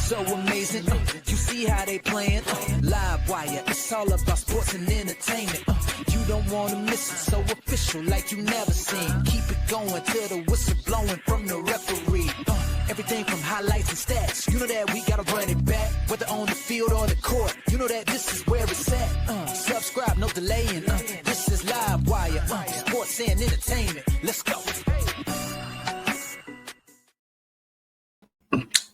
so amazing. You see how they playing? Live wire, it's all about sports and entertainment. You don't want to miss it, so official like you never seen. Keep it going till the whistle blowing from the referee. Everything from highlights and stats, you know that we gotta run it back. Whether on the field or the court, you know that this is where it's at. Subscribe, no delaying. This is Live Wire, sports and entertainment. Let's go.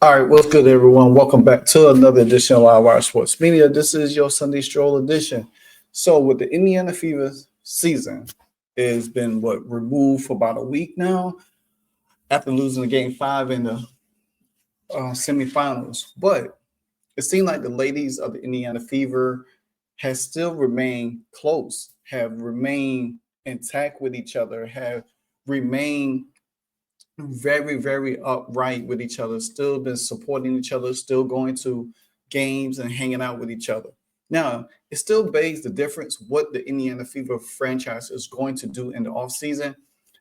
All right, what's good, everyone? Welcome back to another edition of Live Wire Sports Media. This is your Sunday Stroll edition. So, with the Indiana Fever season, it's been removed for about a week now after losing the Game 5 in the semifinals. But it seemed like the ladies of the Indiana Fever has still remained close, have remained intact with each other, have remained very, very upright with each other, still been supporting each other, still going to games and hanging out with each other. Now, it still begs the difference what the Indiana Fever franchise is going to do in the offseason.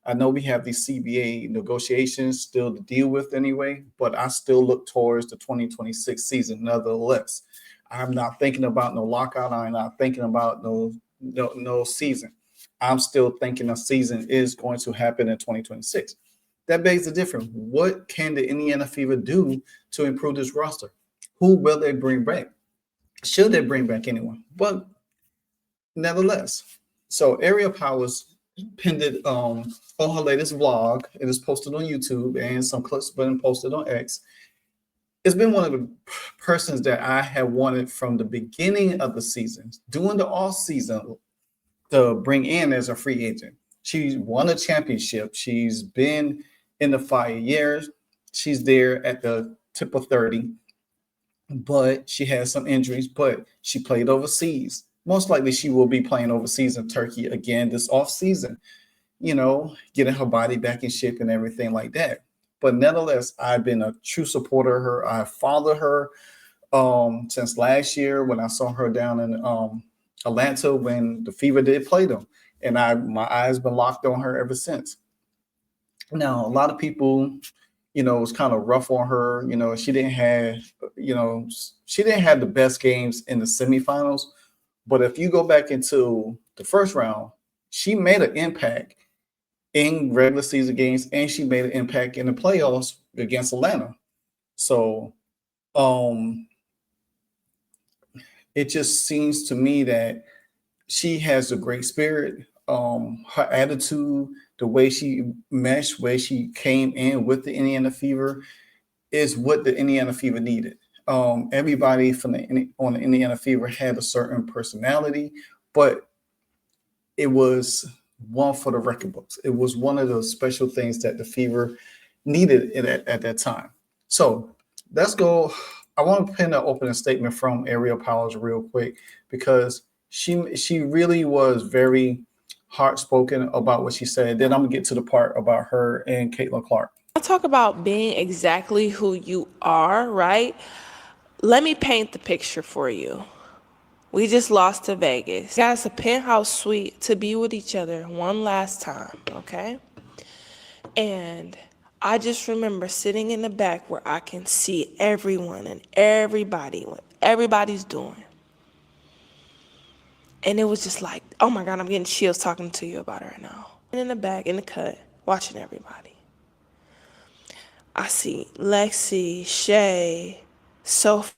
I know we have these CBA negotiations still to deal with anyway, but I still look towards the 2026 season nonetheless. I'm not thinking about no lockout. I'm not thinking about no season. I'm still thinking a season is going to happen in 2026. That begs the difference. What can the Indiana Fever do to improve this roster? Who will they bring back? Should they bring back anyone? But nevertheless, so Ariel Powers pinned it on her latest vlog. It is posted on YouTube, and some clips have been posted on X. It's been one of the persons that I have wanted from the beginning of the season, during the off season, to bring in as a free agent. She's won a championship. She's been in the 5 years. She's there at the tip of 30, but she has some injuries, but she played overseas. Most likely she will be playing overseas in Turkey again this offseason, getting her body back in shape and everything like that. But nevertheless, I've been a true supporter of her. I followed her since last year when I saw her down in Atlanta when the Fever did play them. And my eyes been locked on her ever since. Now, a lot of people, was kind of rough on her. She didn't have the best games in the semifinals. But if you go back into the first round, she made an impact in regular season games, and she made an impact in the playoffs against Atlanta. So it just seems to me that she has a great spirit. Her attitude, the way she meshed, where she came in with the Indiana Fever is what the Indiana Fever needed. Everybody on the Indiana Fever had a certain personality, but it was one for the record books. It was one of those special things that the Fever needed at that time. So let's go. I want to pin an opening statement from Ariel Powers real quick, because she really was very heartspoken about what she said. Then I'm gonna get to the part about her and Caitlin Clark. I talk about being exactly who you are, right? Let me paint the picture for you. We just lost to Vegas. Got us a penthouse suite to be with each other one last time, okay? And I just remember sitting in the back where I can see everyone and everybody, what everybody's doing. And it was just like, oh my God, I'm getting chills talking to you about it right now. And in the back, in the cut, watching everybody. I see Lexi, Shay, Sophie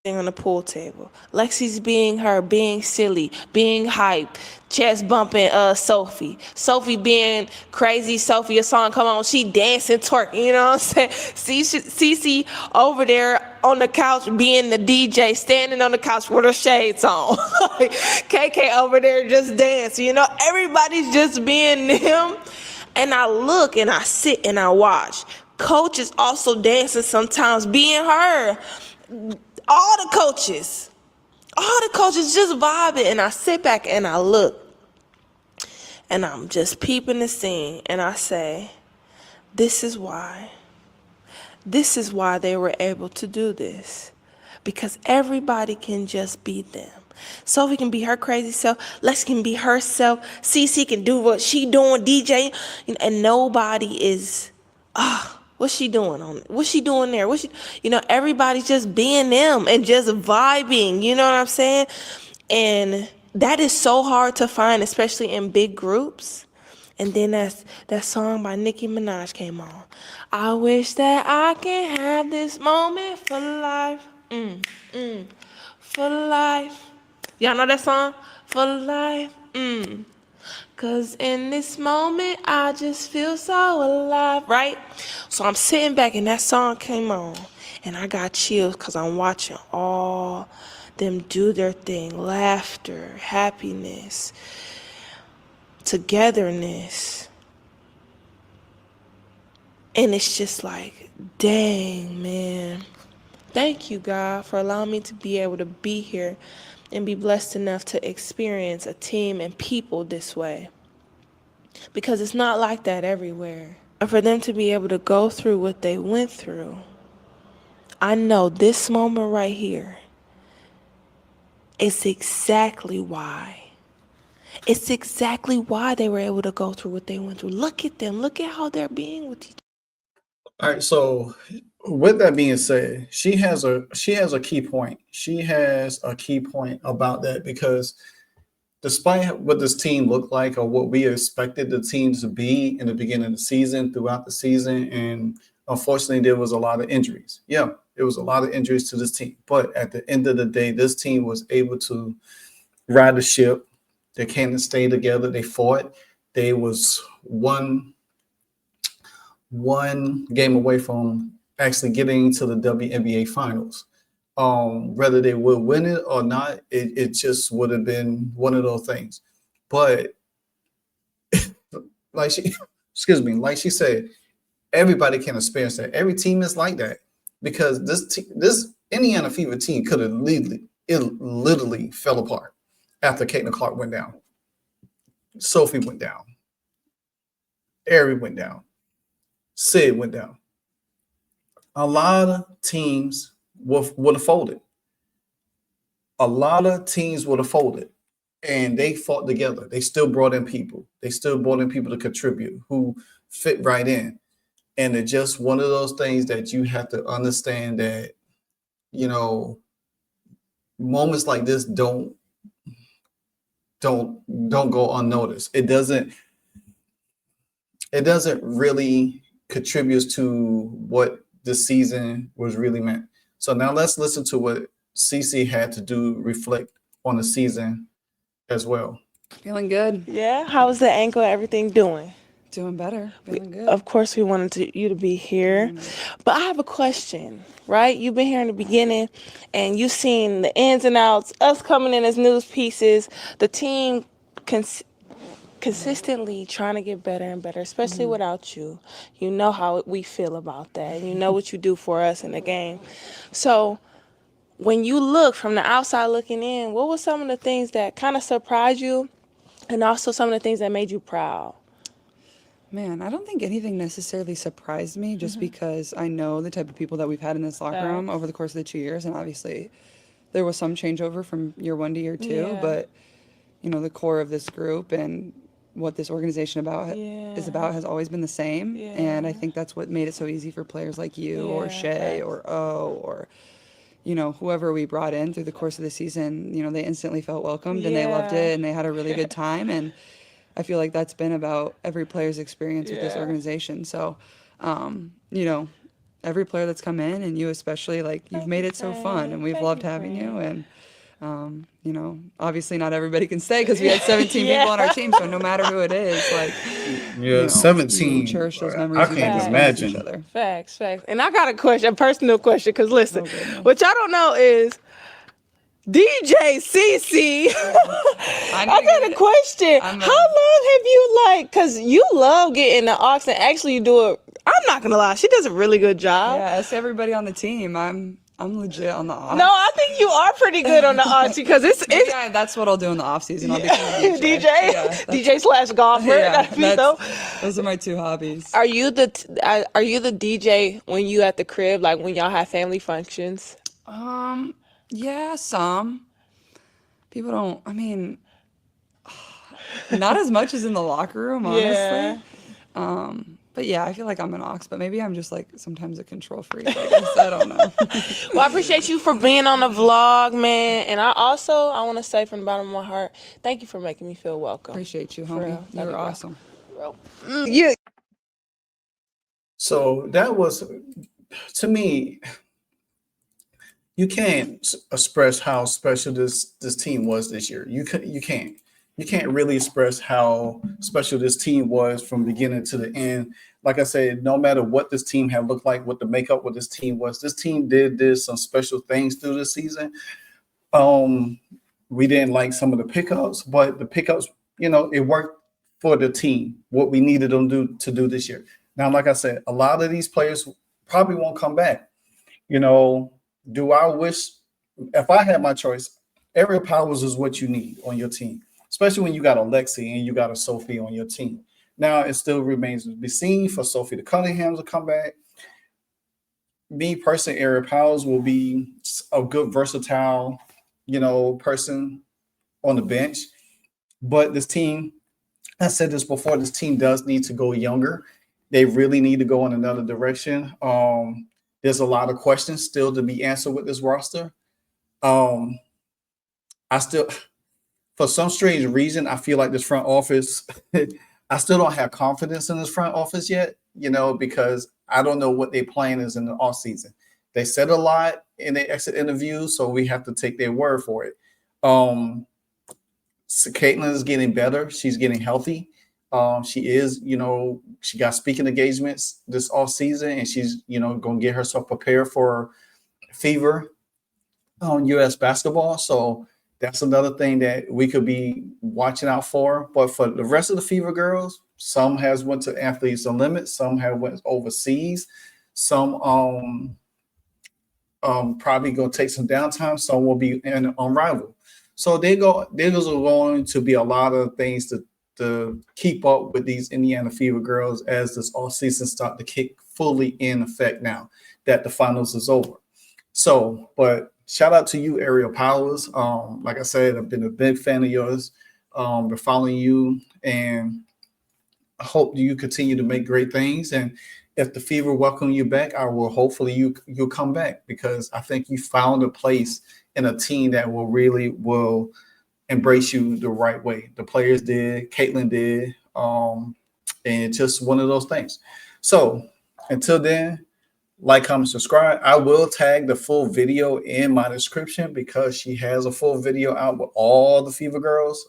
on the pool table. Lexi's being her, being silly, being hype, chest bumping Sophie. Sophie being crazy. Sophie, a song come on, she dancing, twerking, you know what I'm saying? Cece over there on the couch being the DJ, standing on the couch with her shades on. KK over there just dancing, everybody's just being them. And I look and I sit and I watch. Coach is also dancing sometimes, being her. All the coaches just vibing, and I sit back and I look, and I'm just peeping the scene, and I say, this is why they were able to do this, because everybody can just be them. Sophie can be her crazy self, Lex can be herself, Cece can do what she doing, DJ, and nobody is What's she doing there? Everybody's just being them and just vibing. You know what I'm saying? And that is so hard to find, especially in big groups. And then that song by Nicki Minaj came on. I wish that I can have this moment for life. For life. Y'all know that song? For life. Cause in this moment, I just feel so alive, right? So I'm sitting back and that song came on. And I got chills because I'm watching all them do their thing. Laughter, happiness, togetherness. And it's just like, dang, man. Thank you, God, for allowing me to be able to be here and be blessed enough to experience a team and people this way. Because it's not like that everywhere. And for them to be able to go through what they went through, I know this moment right here is exactly why. It's exactly why they were able to go through what they went through. Look at them. Look at how they're being with each other. All right, so with that being said, she has a key point. She has a key point about that because despite what this team looked like or what we expected the team to be in the beginning of the season, throughout the season, and unfortunately there was a lot of injuries. Yeah, there was a lot of injuries to this team. But at the end of the day, this team was able to ride the ship. They came and stayed together. They fought. They was one game away from actually getting to the WNBA finals. Whether they would win it or not, it just would have been one of those things. But like she said, everybody can experience that. Every team is like that because this Indiana Fever team could have literally fell apart after Caitlin Clark went down. Sophie went down. Ari went down. Sid went down. A lot of teams would have folded. A lot of teams would have folded, and they fought together. They still brought in people. They still brought in people to contribute who fit right in. And it's just one of those things that you have to understand that, moments like this don't go unnoticed. It doesn't really contribute to what the season was really meant. So now let's listen to what CC had to do, reflect on the season as well. Feeling good. Yeah, how's the ankle? Everything doing? Doing better. Feeling good. Of course, we wanted you to be here. But I have a question, right? You've been here in the beginning, and you've seen the ins and outs, us coming in as news pieces, the team consistently trying to get better and better, especially without you. You know how we feel about that. You know what you do for us in the game. So when you look from the outside looking in, what were some of the things that kind of surprised you and also some of the things that made you proud? Man, I don't think anything necessarily surprised me just because I know the type of people that we've had in this locker room over the course of the 2 years. And obviously there was some changeover from year 1 to year 2, but the core of this group and what this organization is about has always been the same. And I think that's what made it so easy for players like you or Shay or O or whoever we brought in through the course of the season. They instantly felt welcomed and they loved it and they had a really good time. And I feel like that's been about every player's experience with this organization. So, every player that's come in, and you especially, you've made it so fun, and we've loved having you. And, obviously not everybody can stay because we had 17 people on our team. So no matter who it is, 17. Cherish those memories. I can't imagine. Each other. Facts. And I got a personal question, because listen, what y'all don't know is DJ CC. I got a question. How long have you because you love getting the aux, and actually you do it. I'm not gonna lie, she does a really good job. Yeah, ask everybody on the team. I'm legit on the aux. No, I think you are pretty good on the aux because it's yeah, that's what I'll do in the off season. I'll become a DJ. DJ / golfer. Yeah, those are my two hobbies. Are you the DJ when you at the crib, like when y'all have family functions? Yeah, some people don't. I mean, not as much as in the locker room, honestly. But But yeah, I feel like I'm an ox, but maybe I'm just like sometimes a control freak. I guess. I don't know. Well, I appreciate you for being on the vlog, man. And I want to say from the bottom of my heart, thank you for making me feel welcome. Appreciate you, For homie. real. You were awesome. Yeah. So that was, to me, you can't express how special this team was this year. You can't really express how special this team was from beginning to the end. Like I said, no matter what this team had looked like, what the makeup of this team was, this team did some special things through the season. We didn't like some of the pickups, but the pickups, it worked for the team, what we needed them to do this year. Now, like I said, a lot of these players probably won't come back. Do I wish, if I had my choice, Ariel Powers is what you need on your team, especially when you got a Lexi and you got a Sophie on your team. Now, it still remains to be seen for Sophie the Cunninghams to come back. Me personally, Ariel Powers will be a good, versatile, person on the bench. But this team, I said this before, this team does need to go younger. They really need to go in another direction. There's a lot of questions still to be answered with this roster. For some strange reason, I feel like this front office, I still don't have confidence in this front office yet, because I don't know what their plan is in the off season. They said a lot in their exit interviews, so we have to take their word for it. So Caitlin is getting better. She's getting healthy. She is, she got speaking engagements this off season, and she's, going to get herself prepared for Fever on U.S. basketball. So that's another thing that we could be watching out for. But for the rest of the Fever girls, some has went to Athletes Unlimited, some have went overseas, some probably going to take some downtime, some will be in Unrivaled. So there's going to be a lot of things to keep up with these Indiana Fever girls as this off season start to kick fully in effect now that the finals is over. So, but shout out to you, Ariel Powers. Like I said, I've been a big fan of yours. Been following you, and I hope you continue to make great things. And if the Fever welcome you back, I will hopefully you'll come back, because I think you found a place in a team that will embrace you the right way. The players did, Caitlin did, and it's just one of those things. So until then, like, comment, subscribe. I will tag the full video in my description, because she has a full video out with all the Fever girls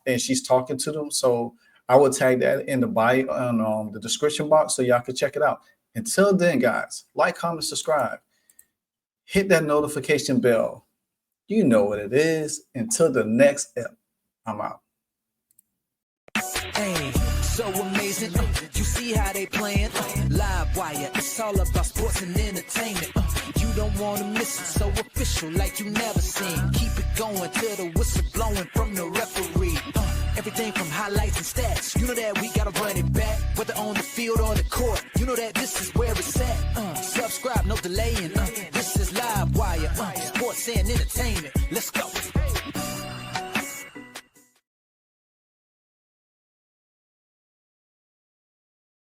and she's talking to them. So I will tag that in the bio on the description box so y'all can check it out. Until then, guys, like, comment, subscribe. Hit that notification bell. You know what it is. Until the next ep, I'm out. Hey, so amazing. You see how they playing? Live wire. It's all about sports and entertainment. You don't want to miss it. So official, like you never seen. Keep it going till the whistle blowing from the referee. Everything from highlights and stats. You know that we gotta run it back, whether on the field or the court. You know that this is where it's at. Subscribe, no delaying. This is Live Wire. Sports and entertainment. Let's go.